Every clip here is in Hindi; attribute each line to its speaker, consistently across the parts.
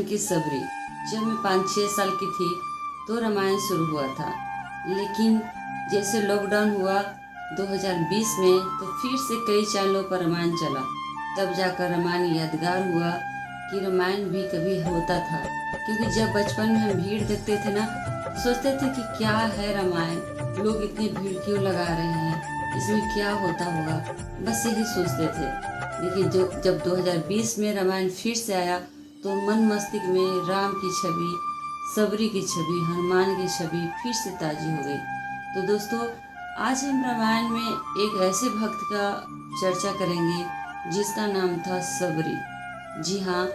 Speaker 1: की सबरी। जब मैं 5-6 साल की थी तो रामायण शुरू हुआ था, लेकिन जैसे लॉकडाउन हुआ 2020 में तो फिर से कई चैनलों पर रामायण चला। तब जाकर रामायण यादगार हुआ कि रामायण भी कभी होता था, क्योंकि जब बचपन में हम भीड़ देखते थे ना, सोचते थे कि क्या है रामायण, लोग इतनी भीड़ क्यों लगा रहे हैं, इसमें क्या होता होगा, बस यही सोचते थे। लेकिन जब 2020 में रामायण फिर से आया तो मन मस्तिष्क में राम की छवि, सबरी की छवि, हनुमान की छवि फिर से ताजी हो गई। तो दोस्तों, आज हम रामायण में एक ऐसे भक्त का चर्चा करेंगे जिसका नाम था सबरी। जी हाँ,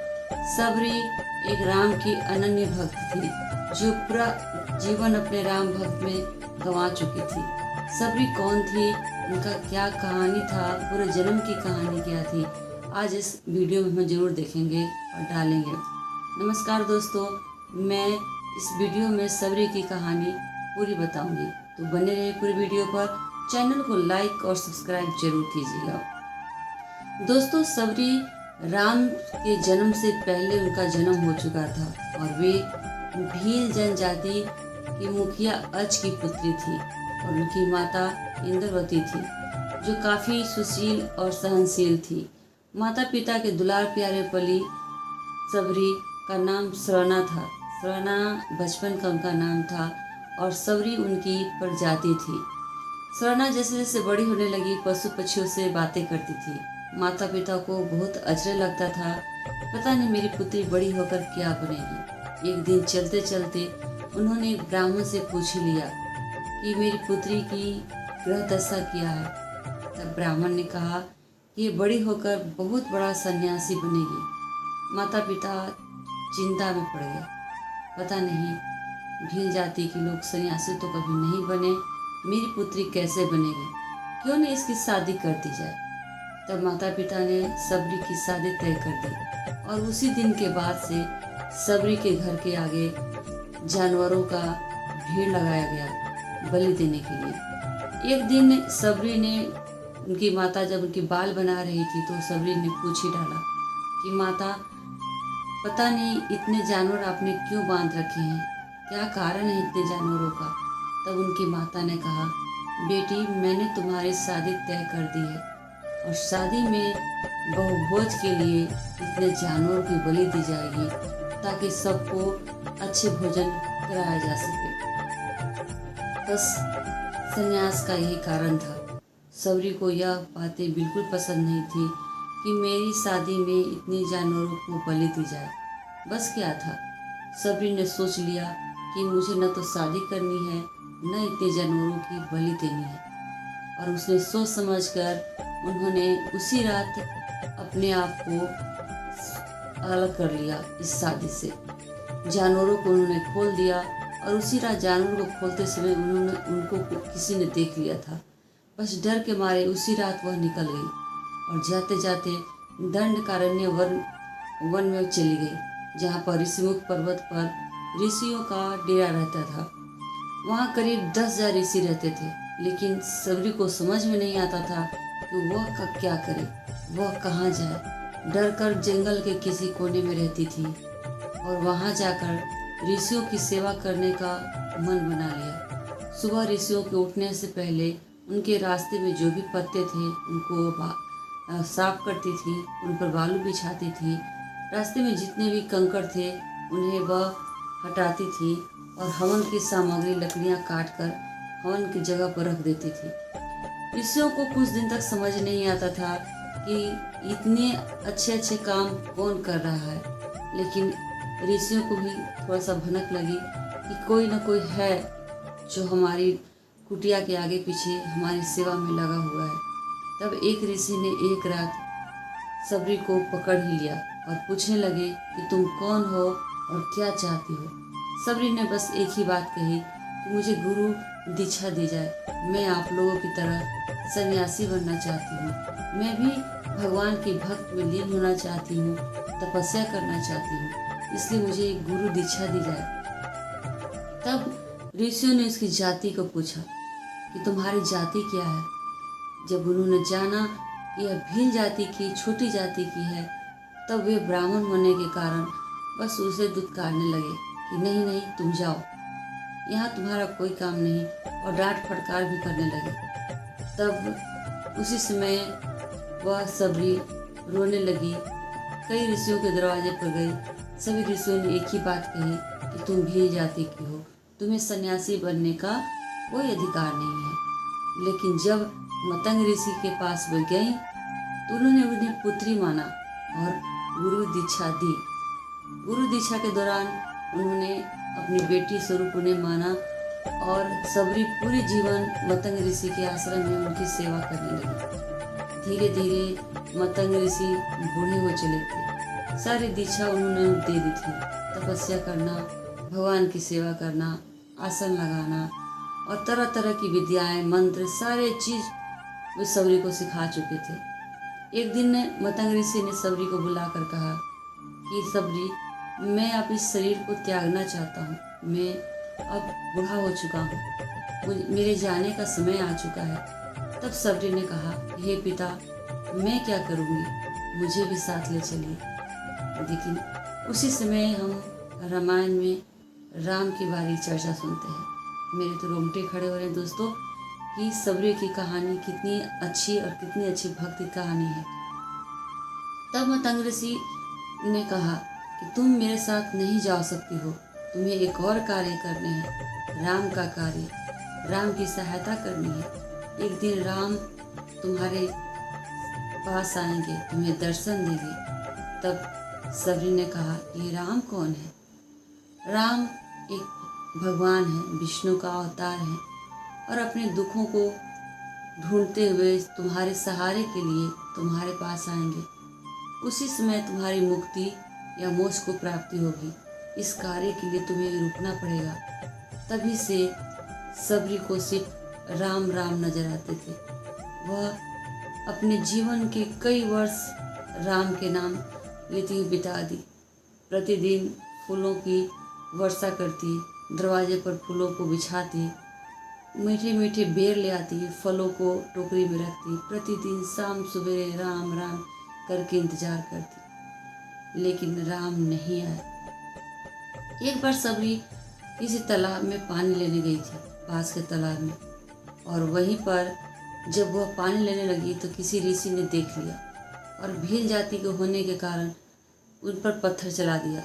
Speaker 1: सबरी एक राम की अनन्य भक्त थी जो पूरा जीवन अपने राम भक्त में गंवा चुकी थी। सबरी कौन थी, उनका क्या कहानी था, पूरे जन्म की कहानी क्या थी, आज इस वीडियो में हम जरूर देखेंगे और डालेंगे। नमस्कार दोस्तों, मैं इस वीडियो में सबरी की कहानी पूरी बताऊंगी, तो बने रहिए पूरी वीडियो पर। चैनल को लाइक और सब्सक्राइब जरूर कीजिएगा। दोस्तों, सबरी राम के जन्म से पहले उनका जन्म हो चुका था और वे भील जनजाति की मुखिया अज की पुत्री थी और उनकी माता इंद्रवती थी जो काफ़ी सुशील और सहनशील थी। माता पिता के दुलार प्यारे पली सबरी का नाम सरना था। सरना बचपन का उनका नाम था और सबरी उनकी प्रजाति थी। सरना जैसे जैसे बड़ी होने लगी, पशु पक्षियों से बातें करती थी। माता पिता को बहुत अजरे लगता था, पता नहीं मेरी पुत्री बड़ी होकर क्या बनेगी। एक दिन चलते चलते उन्होंने एक ब्राह्मण से पूछ लिया कि मेरी पुत्री की ग्रह दशा क्या है। तब ब्राह्मण ने कहा कि ये बड़ी होकर बहुत बड़ा सन्यासी बनेगी। माता पिता चिंता में पड़ गए, पता नहीं भील जाति के लोग सन्यासी तो कभी नहीं बने, मेरी पुत्री कैसे बनेगी, क्यों नहीं इसकी शादी कर दी जाए। तब माता पिता ने सबरी की शादी तय कर दी और उसी दिन के बाद से सबरी के घर के आगे जानवरों का भीड़ लगाया गया बलि देने के लिए। एक दिन सबरी ने, उनकी माता जब उनकी बाल बना रही थी तो सबरी ने पूछ ही डाला कि माता, पता नहीं इतने जानवर आपने क्यों बांध रखे हैं, क्या कारण है इतने जानवरों का। तब उनकी माता ने कहा, बेटी, मैंने तुम्हारी शादी तय कर दी है और शादी में बहुभोज के लिए इतने जानवरों की बलि दी जाएगी ताकि सबको अच्छे भोजन कराया जा सके। बस संन्यास का यही कारण था। सबरी को यह बातें बिल्कुल पसंद नहीं थी कि मेरी शादी में इतने जानवरों को बलि दी जाए। बस क्या था, सबरी ने सोच लिया कि मुझे न तो शादी करनी है न इतने जानवरों की बलि देनी है, और उसने सोच समझकर उन्होंने उसी रात अपने आप को अलग कर लिया इस शादी से। जानवरों को उन्होंने खोल दिया और उसी रात जानवरों को खोलते समय उनको किसी ने देख लिया था। बस डर के मारे उसी रात वह निकल गई और जाते जाते दंडकारण्य वन में चली गई, जहाँ पर ऋषिमुख पर्वत पर ऋषियों का डेरा रहता था। वहाँ करीब 10,000 ऋषि रहते थे, लेकिन सबरी को समझ में नहीं आता था कि वह क्या करे, वह कहाँ जाए। डर कर जंगल के किसी कोने में रहती थी और वहाँ जाकर ऋषियों की सेवा करने का मन बना लिया। सुबह ऋषियों के उठने से पहले उनके रास्ते में जो भी पत्ते थे उनको साफ करती थी, उन पर बालू बिछाती थी। रास्ते में जितने भी कंकड़ थे उन्हें वह हटाती थी और हवन की सामग्री लकड़ियाँ काट कर हवन की जगह पर रख देती थी। ऋषियों को कुछ दिन तक समझ नहीं आता था कि इतने अच्छे अच्छे काम कौन कर रहा है, लेकिन ऋषियों को भी थोड़ा सा भनक लगी कि कोई ना कोई है जो हमारी कुटिया के आगे पीछे हमारी सेवा में लगा हुआ है। तब एक ऋषि ने एक रात सबरी को पकड़ ही लिया और पूछने लगे कि तुम कौन हो और क्या चाहती हो। सबरी ने बस एक ही बात कही कि मुझे गुरु दीक्षा दी जाए, मैं आप लोगों की तरह सन्यासी बनना चाहती हूँ, मैं भी भगवान की भक्त में लीन होना चाहती हूँ, तपस्या करना चाहती हूँ, इसलिए मुझे एक गुरु दीक्षा दी जाए। तब ऋषियों ने उसकी जाति को पूछा कि तुम्हारी जाति क्या है। जब उन्होंने जाना कि यह भील जाति की छोटी जाति की है, तब वे ब्राह्मण होने के कारण बस उसे दुत्कारने लगे कि नहीं नहीं तुम जाओ, यहाँ तुम्हारा कोई काम नहीं, और डांट फटकार भी करने लगे। तब उसी समय वह सबरी रोने लगी। कई ऋषियों के दरवाजे पर गई। सभी ऋषियों ने एक ही बात कही कि तुम भी जाति की हो, तुम्हें सन्यासी बनने का कोई अधिकार नहीं है। लेकिन जब मतंग ऋषि के पास वे गई तो उन्होंने उन्हें पुत्री माना और गुरु दीक्षा दी। गुरु दीक्षा के दौरान उन्होंने अपनी बेटी स्वरूप उन्हें माना और सबरी पूरे जीवन मतंग ऋषि के आश्रम में उनकी सेवा करने लगी। धीरे धीरे मतंग ऋषि बूढ़े हो चले थे। सारी दीक्षा उन्होंने दे दी थी। तपस्या करना, भगवान की सेवा करना, आसन लगाना और तरह तरह की विद्याएं, मंत्र, सारे चीज वे सबरी को सिखा चुके थे। एक दिन मतंग ऋषि ने सबरी को बुलाकर कहा कि सबरी, मैं अब इस शरीर को त्यागना चाहता हूँ। मैं अब बूढ़ा हो चुका हूँ, मेरे जाने का समय आ चुका है। तब सबरी ने कहा, हे पिता, मैं क्या करूँगी, मुझे भी साथ ले चलिए। लेकिन उसी समय हम रामायण में राम की बारी चर्चा सुनते हैं। मेरे तो रोंगटे खड़े हो रहे हैं दोस्तों कि सबरी की कहानी कितनी अच्छी और कितनी अच्छी भक्ति कहानी है। तब मतंग ऋषि ने कहा कि तुम मेरे साथ नहीं जा सकती हो, तुम्हें एक और कार्य करने हैं, राम का कार्य, राम की सहायता करनी है। एक दिन राम तुम्हारे पास आएंगे, तुम्हें दर्शन देंगे। तब सबरी ने कहा, ये राम कौन है? राम एक भगवान है, विष्णु का अवतार है और अपने दुखों को ढूंढते हुए तुम्हारे सहारे के लिए तुम्हारे पास आएंगे। उसी समय तुम्हारी मुक्ति या मोक्ष को प्राप्ति होगी। इस कार्य के लिए तुम्हें रुकना पड़ेगा। तभी से सबरी को सिर्फ राम राम नजर आते थे। वह अपने जीवन के कई वर्ष राम के नाम लेती हुई बिता दी। प्रतिदिन फूलों की वर्षा करती, दरवाजे पर फूलों को बिछाती, मीठे मीठे बेर ले आती, फलों को टोकरी में रखती, प्रतिदिन शाम सवेरे राम राम करके इंतजार करती, लेकिन राम नहीं आए। एक बार सबरी किसी तालाब में पानी लेने गई थी, पास के तालाब में, और वहीं पर जब वह पानी लेने लगी तो किसी ऋषि ने देख लिया और भील जाति के होने के कारण उन पर पत्थर चला दिया।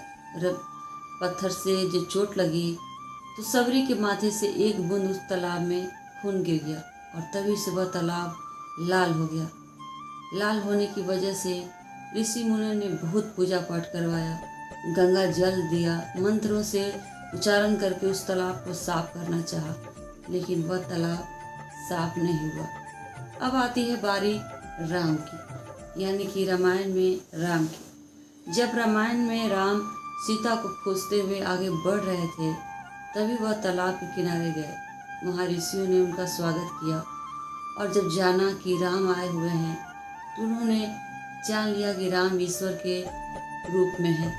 Speaker 1: पत्थर से जो चोट लगी तो सबरी के माथे से एक बूंद उस तालाब में खून गिर गया और तभी से वह तालाब लाल हो गया। लाल होने की वजह से ऋषि मुनियों ने बहुत पूजा पाठ करवाया, गंगा जल दिया, मंत्रों से उच्चारण करके उस तालाब को साफ करना चाहा, लेकिन वह तालाब साफ नहीं हुआ। अब आती है बारी राम की, यानी कि रामायण में राम की। जब रामायण में राम सीता को खोजते हुए आगे बढ़ रहे थे, तभी वह तालाब के किनारे गए। वहाँ ऋषियों ने उनका स्वागत किया और जब जाना कि राम आए हुए हैं तो उन्होंने जान लिया कि राम ईश्वर के रूप में है।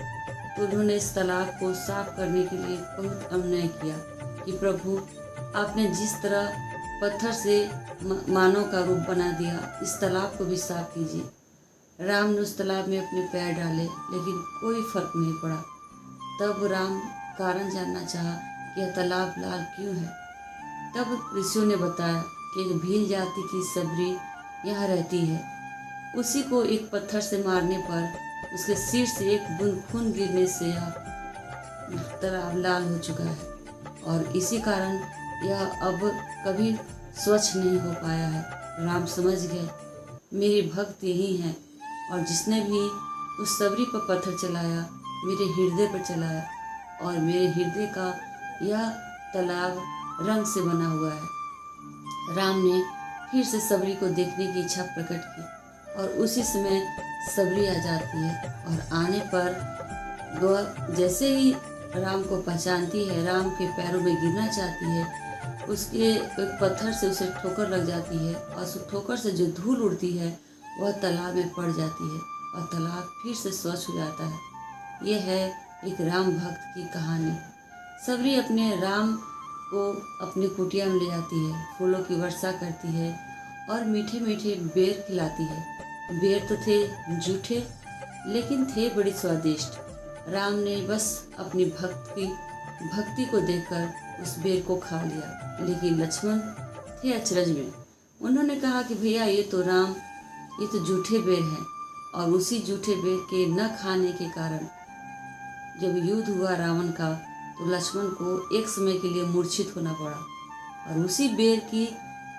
Speaker 1: तो उन्होंने इस तालाब को साफ करने के लिए बहुत अनुनय किया कि प्रभु, आपने जिस तरह पत्थर से मानव का रूप बना दिया, इस तालाब को भी साफ कीजिए। राम ने उस तालाब में अपने पैर डाले, लेकिन कोई फर्क नहीं पड़ा। तब राम कारण जानना चाहा कि यह तालाब लाल क्यों है। तब ऋषियों ने बताया कि एक भील जाति की सबरी यहाँ रहती है, उसी को एक पत्थर से मारने पर उसके सिर से एक बूंद खून गिरने से यह तालाब लाल हो चुका है और इसी कारण यह अब कभी स्वच्छ नहीं हो पाया है। राम समझ गए मेरी भक्त यही है, और जिसने भी उस सबरी पर पत्थर चलाया मेरे हृदय पर चलाया, और मेरे हृदय का यह तालाब रंग से बना हुआ है। राम ने फिर से सबरी को देखने की इच्छा प्रकट की और उसी समय सबरी आ जाती है और आने पर वह जैसे ही राम को पहचानती है, राम के पैरों में गिरना चाहती है, उसके एक पत्थर से उसे ठोकर लग जाती है और उस ठोकर से जो धूल उड़ती है वह तालाब में पड़ जाती है और तालाब फिर से स्वच्छ हो जाता है। यह है एक राम भक्त की कहानी। सबरी अपने राम को अपनी कुटिया में ले जाती है, फूलों की वर्षा करती है और मीठे मीठे बेर खिलाती है। बेर तो थे जूठे, लेकिन थे बड़ी स्वादिष्ट। राम ने बस अपनी भक्ति को देखकर उस बेर को खा लिया, लेकिन लक्ष्मण थे अचरज में। उन्होंने कहा कि भैया ये तो झूठे बेर हैं, और उसी झूठे बेर के न खाने के कारण जब युद्ध हुआ रावण का, तो लक्ष्मण को एक समय के लिए मूर्छित होना पड़ा। और उसी बेर की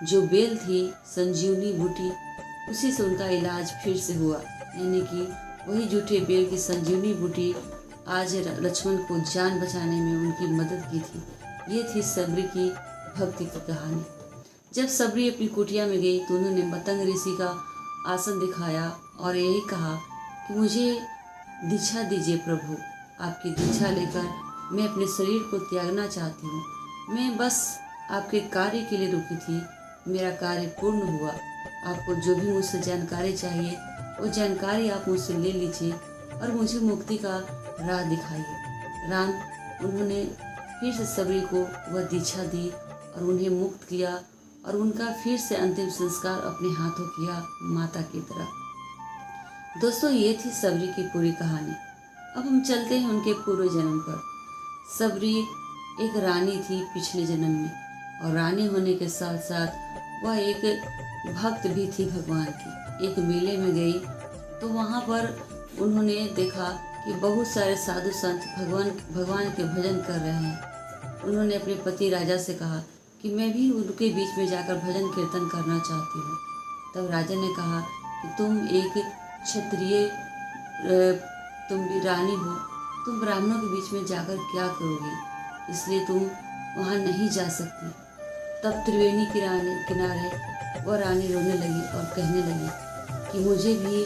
Speaker 1: जो बेल थी संजीवनी बूटी, उसी से उनका इलाज फिर से हुआ, यानी कि वही झूठे बेर की संजीवनी बूटी आज लक्ष्मण को जान बचाने में उनकी मदद की थी। ये थी सबरी की भक्ति की कहानी। जब सबरी अपनी कुटिया में गई तो उन्होंने मतंग ऋषि का आसन दिखाया और यही कहा कि मुझे दीक्षा दीजिए प्रभु, आपकी दीक्षा लेकर मैं अपने शरीर को त्यागना चाहती हूँ। मैं बस आपके कार्य के लिए रुकी थी, मेरा कार्य पूर्ण हुआ। आपको जो भी मुझसे जानकारी चाहिए वो जानकारी आप मुझसे ले लीजिए और मुझे मुक्ति का राह दिखाइए। उन्होंने फिर से सबरी को वह दीक्षा दी और उन्हें मुक्त किया और उनका फिर से अंतिम संस्कार अपने हाथों किया माता की तरह। दोस्तों, ये थी सबरी की पूरी कहानी। अब हम चलते हैं उनके पूर्व जन्म पर। सबरी एक रानी थी पिछले जन्म में, और रानी होने के साथ साथ वह एक भक्त भी थी भगवान की। एक मेले में गई तो वहाँ पर उन्होंने देखा कि बहुत सारे साधु संत भगवान के भजन कर रहे हैं। उन्होंने अपने पति राजा से कहा कि मैं भी उनके बीच में जाकर भजन कीर्तन करना चाहती हूँ। तब राजा ने कहा कि तुम एक क्षत्रिय, तुम भी रानी हो, तुम ब्राह्मणों के बीच में जाकर क्या करोगी, इसलिए तुम वहाँ नहीं जा सकती। तब त्रिवेणी की किनारे वह रानी रोने लगी और कहने लगी कि मुझे भी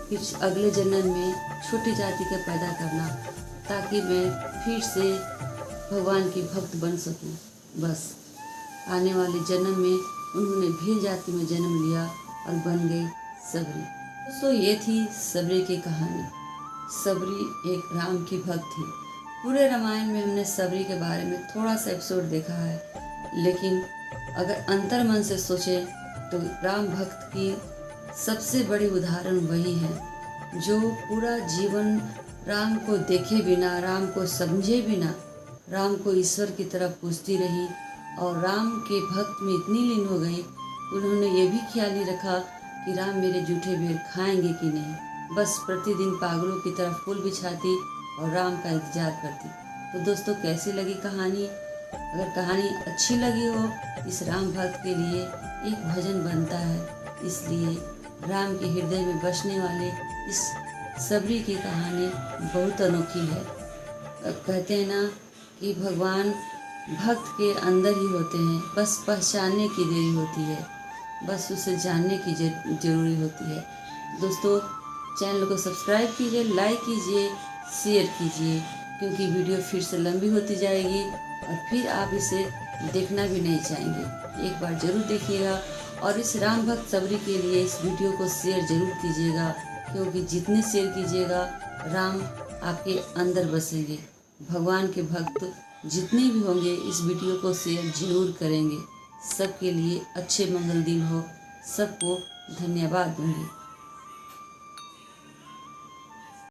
Speaker 1: कुछ अगले जन्म में छोटी जाति का पैदा करना, ताकि मैं फिर से भगवान की भक्त बन सकूं। बस आने वाले जन्म में उन्होंने भील जाति में जन्म लिया और बन गई सबरी। दोस्तों, ये थी सबरी की कहानी। सबरी एक राम की भक्त थी। पूरे रामायण में हमने सबरी के बारे में थोड़ा सा एपिसोड देखा है, लेकिन अगर अंतर मन से सोचें तो राम भक्त की सबसे बड़ी उदाहरण वही है जो पूरा जीवन राम को देखे बिना, राम को समझे बिना, राम को ईश्वर की तरफ पूजती रही और राम के भक्त में इतनी लीन हो गई, उन्होंने ये भी ख्याल नहीं रखा कि राम मेरे जूठे बेर खाएंगे कि नहीं। बस प्रतिदिन पागलों की तरफ फूल बिछाती और राम का इंतजार करती। तो दोस्तों, कैसी लगी कहानी? अगर कहानी अच्छी लगी हो, इस राम भक्त के लिए एक भजन बनता है। इसलिए राम के हृदय में बसने वाले इस सबरी की कहानी बहुत अनोखी है। कहते हैं ना कि भगवान भक्त के अंदर ही होते हैं, बस पहचानने की देरी होती है, बस उसे जानने की जरूरी होती है। दोस्तों, चैनल को सब्सक्राइब कीजिए, लाइक कीजिए, शेयर कीजिए, क्योंकि वीडियो फिर से लंबी होती जाएगी और फिर आप इसे देखना भी नहीं चाहेंगे। एक बार ज़रूर देखिएगा और इस राम भक्त सबरी के लिए इस वीडियो को शेयर ज़रूर कीजिएगा, क्योंकि जितने शेयर कीजिएगा राम आपके अंदर बसेंगे। भगवान के भक्त जितने भी होंगे इस वीडियो को शेयर जरूर करेंगे। सबके लिए अच्छे मंगल दिन हो। सबको धन्यवाद दूंगी।